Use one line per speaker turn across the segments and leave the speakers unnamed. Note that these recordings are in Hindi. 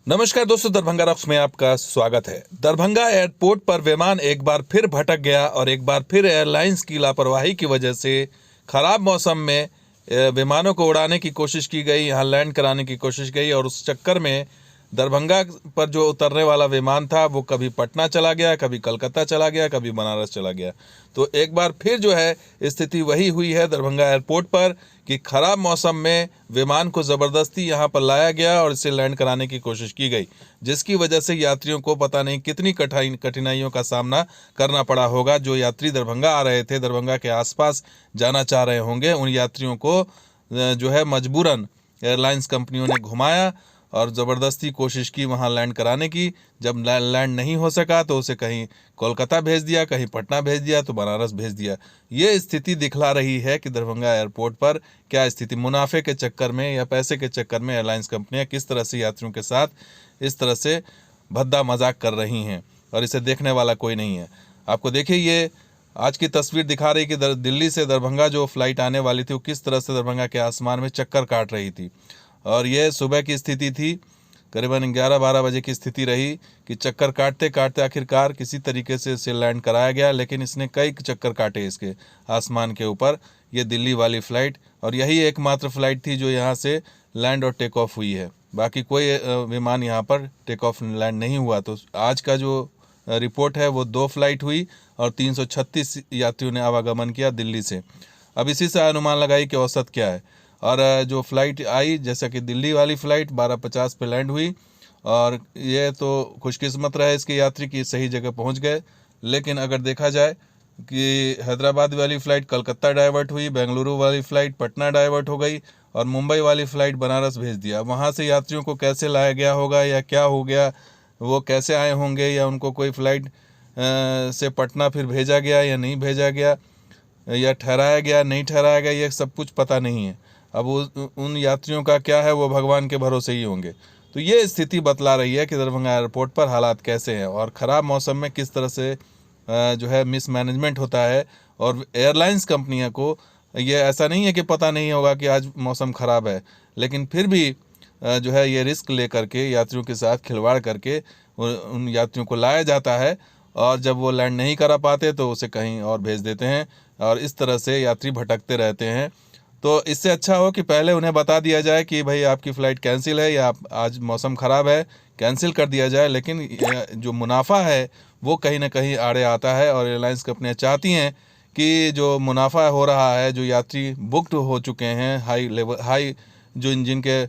नमस्कार दोस्तों, दरभंगा रॉक्स में आपका स्वागत है। दरभंगा एयरपोर्ट पर विमान एक बार फिर भटक गया और एक बार फिर एयरलाइंस की लापरवाही की वजह से खराब मौसम में विमानों को उड़ाने की कोशिश की गई, यहाँ लैंड कराने की कोशिश गई और उस चक्कर में दरभंगा पर जो उतरने वाला विमान था वो कभी पटना चला गया, कभी कलकत्ता चला गया, कभी बनारस चला गया। तो एक बार फिर जो है स्थिति वही हुई है दरभंगा एयरपोर्ट पर कि खराब मौसम में विमान को ज़बरदस्ती यहाँ पर लाया गया और इसे लैंड कराने की कोशिश की गई, जिसकी वजह से यात्रियों को पता नहीं कितनी कठिनाइयों का सामना करना पड़ा होगा। जो यात्री दरभंगा आ रहे थे, दरभंगा के आसपास जाना चाह रहे होंगे, उन यात्रियों को जो है मजबूरन एयरलाइंस कंपनियों ने घुमाया और ज़बरदस्ती कोशिश की वहाँ लैंड कराने की। जब लैंड नहीं हो सका तो उसे कहीं कोलकाता भेज दिया, कहीं पटना भेज दिया, तो बनारस भेज दिया। ये स्थिति दिखला रही है कि दरभंगा एयरपोर्ट पर क्या स्थिति, मुनाफे के चक्कर में या पैसे के चक्कर में एयरलाइंस कंपनियां किस तरह से यात्रियों के साथ इस तरह से भद्दा मजाक कर रही हैं और इसे देखने वाला कोई नहीं है। आपको देखिए, ये आज की तस्वीर दिखा रही कि दिल्ली से दरभंगा जो फ्लाइट आने वाली थी वो किस तरह से दरभंगा के आसमान में चक्कर काट रही थी। और ये सुबह की स्थिति थी, करीबन 11-12 बजे की स्थिति रही कि चक्कर काटते काटते आखिरकार किसी तरीके से इसे लैंड कराया गया। लेकिन इसने कई चक्कर काटे इसके आसमान के ऊपर, ये दिल्ली वाली फ़्लाइट, और यही एकमात्र फ़्लाइट थी जो यहाँ से लैंड और टेक ऑफ हुई है। बाकी कोई विमान यहाँ पर टेक ऑफ लैंड नहीं हुआ। तो आज का जो रिपोर्ट है वो 2 फ्लाइट हुई और 336 यात्रियों ने आवागमन किया दिल्ली से। अब इसी से अनुमान लगाई कि औसत क्या है। और जो फ़्लाइट आई, जैसा कि दिल्ली वाली फ़्लाइट 12:50 पे लैंड हुई, और ये तो खुशकिस्मत रहे इसके यात्री की सही जगह पहुंच गए। लेकिन अगर देखा जाए कि हैदराबाद वाली फ़्लाइट कलकत्ता डाइवर्ट हुई, बेंगलुरु वाली फ़्लाइट पटना डाइवर्ट हो गई और मुंबई वाली फ़्लाइट बनारस भेज दिया। वहाँ से यात्रियों को कैसे लाया गया होगा या क्या हो गया, वो कैसे आए होंगे, या उनको कोई फ़्लाइट से पटना फिर भेजा गया या नहीं भेजा गया, या ठहराया गया नहीं ठहराया गया, ये सब कुछ पता नहीं है। अब उन यात्रियों का क्या है वो भगवान के भरोसे ही होंगे। तो ये स्थिति बतला रही है कि दरभंगा एयरपोर्ट पर हालात कैसे हैं और ख़राब मौसम में किस तरह से जो है मिसमैनेजमेंट होता है। और एयरलाइंस कंपनियां को ये ऐसा नहीं है कि पता नहीं होगा कि आज मौसम ख़राब है, लेकिन फिर भी जो है ये रिस्क ले करके यात्रियों के साथ खिलवाड़ करके उन यात्रियों को लाया जाता है, और जब वो लैंड नहीं करा पाते तो उसे कहीं और भेज देते हैं और इस तरह से यात्री भटकते रहते हैं। तो इससे अच्छा हो कि पहले उन्हें बता दिया जाए कि भाई आपकी फ़्लाइट कैंसिल है या आज मौसम ख़राब है, कैंसिल कर दिया जाए। लेकिन जो मुनाफा है वो कहीं ना कहीं आड़े आता है और एयरलाइंस कंपनियां चाहती हैं कि जो मुनाफा हो रहा है, जो यात्री बुकड हो चुके हैं, हाई जो इंजन के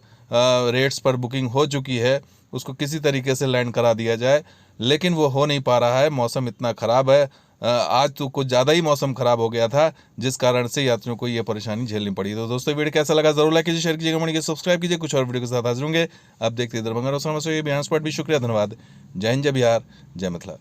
रेट्स पर बुकिंग हो चुकी है, उसको किसी तरीके से लैंड करा दिया जाए। लेकिन वो हो नहीं पा रहा है, मौसम इतना ख़राब है। आज तो कुछ ज़्यादा ही मौसम ख़राब हो गया था, जिस कारण से यात्रियों को ये परेशानी झेलनी पड़ी। तो दोस्तों, वीडियो कैसा लगा ज़रूर लाइक कीजिए, शेयर कीजिए, कमेंट कीजिए, सब्सक्राइब कीजिए। कुछ और वीडियो के साथ हाजिर होंगे। आप देखते हैं दरभंगा रोज। बिहार स्पॉट भी। शुक्रिया, धन्यवाद। जय हिंद, जय बिहार, जय मिथिला।